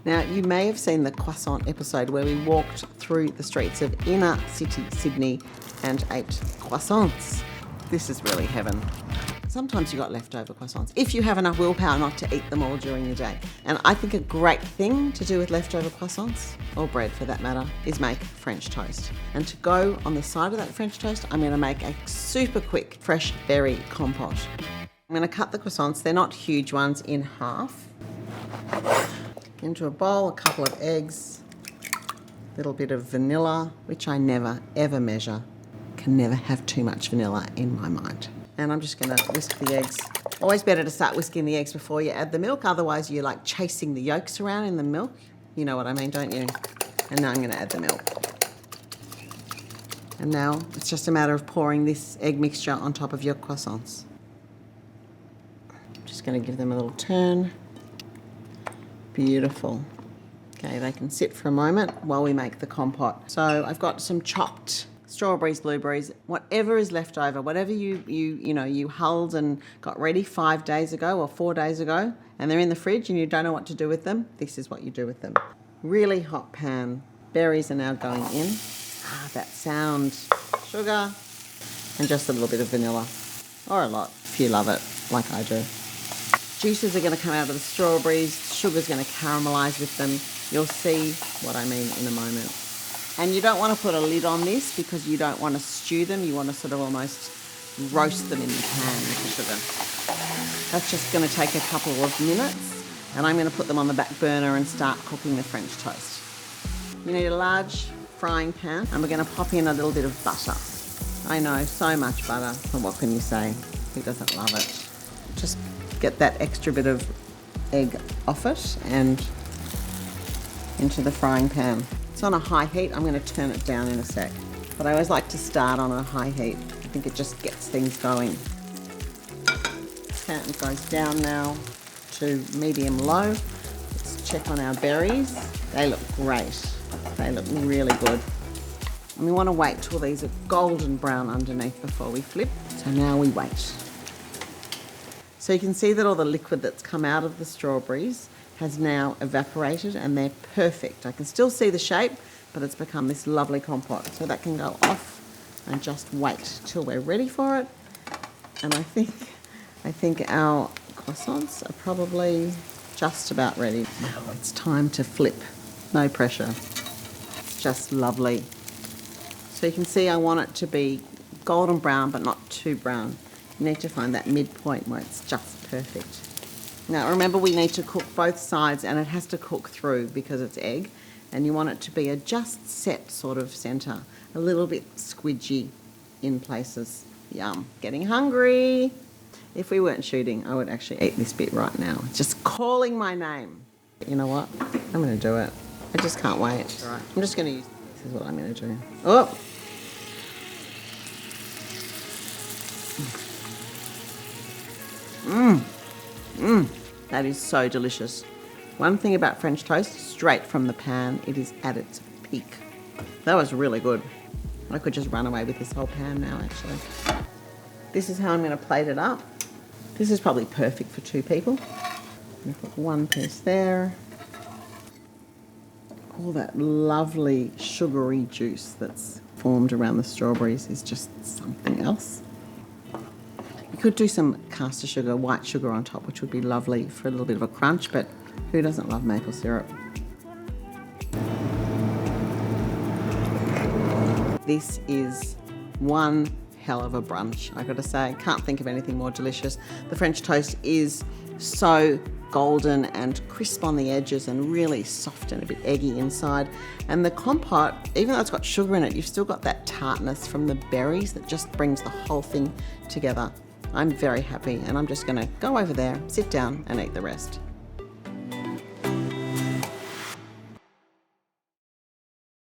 Now, you may have seen the croissant episode where we walked through the streets of inner city Sydney and ate croissants. This is really heaven. Sometimes you got leftover croissants, if you have enough willpower not to eat them all during the day. And I think a great thing to do with leftover croissants, or bread for that matter, is make French toast. And to go on the side of that French toast, I'm going to make a super quick fresh berry compote. I'm going to cut the croissants, they're not huge ones, in half. Into a bowl, a couple of eggs, a little bit of vanilla, which I never ever measure. Can never have too much vanilla in my mind. And I'm just going to whisk the eggs. Always better to start whisking the eggs before you add the milk, otherwise you're like chasing the yolks around in the milk. You know what I mean, don't you? And now I'm going to add the milk. And now it's just a matter of pouring this egg mixture on top of your croissants. Just going to give them a little turn. Beautiful. Okay, they can sit for a moment while we make the compote. So I've got some chopped strawberries, blueberries, whatever is left over, whatever you hulled and got ready 5 days ago or 4 days ago, and they're in the fridge and you don't know what to do with them, this is what you do with them. Really hot pan. Berries are now going in. Ah, that sound. Sugar and just a little bit of vanilla, or a lot if you love it like I do. Juices are going to come out of the strawberries, sugar's going to caramelise with them. You'll see what I mean in a moment. And you don't want to put a lid on this because you don't want to stew them, you want to sort of almost roast them in the pan with the sugar. That's just going to take a couple of minutes, and I'm going to put them on the back burner and start cooking the French toast. You need a large frying pan, and we're going to pop in a little bit of butter. I know, so much butter, but what can you say? Who doesn't love it? Just get that extra bit of egg off it and into the frying pan. It's on a high heat. I'm going to turn it down in a sec, but I always like to start on a high heat. I think it just gets things going. Pan goes down now to medium low. Let's check on our berries. They look great. They look really good. And we want to wait till these are golden brown underneath before we flip. So now we wait. So you can see that all the liquid that's come out of the strawberries has now evaporated and they're perfect. I can still see the shape, but it's become this lovely compote. So that can go off and just wait till we're ready for it. And I think our croissants are probably just about ready. Now it's time to flip. No pressure. It's just lovely. So you can see I want it to be golden brown, but not too brown. You need to find that midpoint where it's just perfect. Now remember, we need to cook both sides and it has to cook through because it's egg, and you want it to be a just set sort of centre, a little bit squidgy in places. Yum. Getting hungry. If we weren't shooting, I would actually eat this bit right now. It's just calling my name. You know what? I'm going to do it. I just can't wait. All right. I'm just going to use, this is what I'm going to do. Oh! That is so delicious. One thing about French toast, straight from the pan, it is at its peak. That was really good. I could just run away with this whole pan now, actually. This is how I'm going to plate it up. This is probably perfect for 2 people. I'm going to put one piece there. All that lovely sugary juice that's formed around the strawberries is just something else. You could do some caster sugar, white sugar on top, which would be lovely for a little bit of a crunch, but who doesn't love maple syrup? This is one hell of a brunch, I gotta say. Can't think of anything more delicious. The French toast is so golden and crisp on the edges and really soft and a bit eggy inside. And the compote, even though it's got sugar in it, you've still got that tartness from the berries that just brings the whole thing together. I'm very happy, and I'm just gonna go over there, sit down and eat the rest.